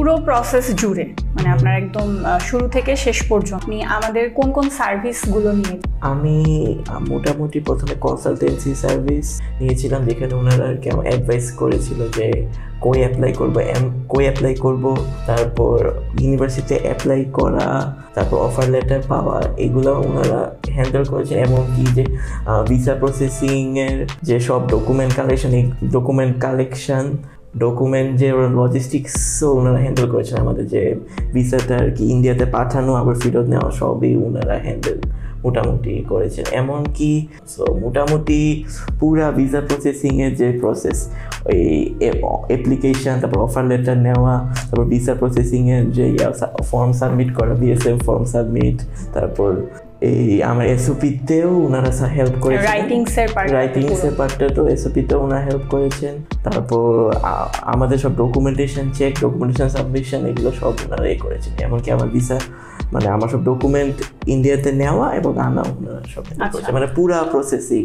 পুরো প্রসেস জুড়ে মানে আপনার একদম শুরু থেকে শেষ পর্যন্ত আপনি আমাদের কোন কোন সার্ভিসগুলো নিয়ে? আমি মোটামুটি প্রথমে কনসালটেন্সি সার্ভিস নিয়েছিলাম, যেখানে ওনারা আর কি আমার অ্যাডভাইস করেছিল যে কই অ্যাপ্লাই করব, তারপর ইউনিভার্সিটিতে অ্যাপ্লাই করা, তারপর অফার লেটার পাওয়া, এগুলো ওনারা হ্যান্ডেল করেছে। এমনকি যে ভিসা প্রসেসিংয়ের যে সব ডকুমেন্ট যে লজিস্টিক্সও ওনারা হ্যান্ডেল করেছেন। আমাদের যে ভিসাটা আর কি ইন্ডিয়াতে পাঠানো আবার ফেরত নেওয়া সবই ওনারা হ্যান্ডেল মোটামুটি করেছেন। এমনকি মোটামুটি পুরা ভিসা প্রসেসিংয়ের যে প্রসেস, ওই অ্যাপ্লিকেশান, তারপর অফার লেটার নেওয়া, তারপর ভিসা প্রসেসিংয়ের যে ফর্ম সাবমিট করা, বিএসএম ফর্ম সাবমিট, তারপর এই আমার এসওপিতেও ওনারা হেল্প করেছেন। রাইটিংসের পার্টটা তো এসওপিতেও ওনারা হেল্প করেছেন। তারপর আমাদের সব ডকুমেন্টেশন সাবমিশন এগুলো সব ওনারা করেছেন। এমনকি আমার ভিসা মানে আমার সব ডকুমেন্ট ইন্ডিয়াতে নেওয়া এবং আনা ওনারা সব করেছে, মানে পুরা প্রসেসিং।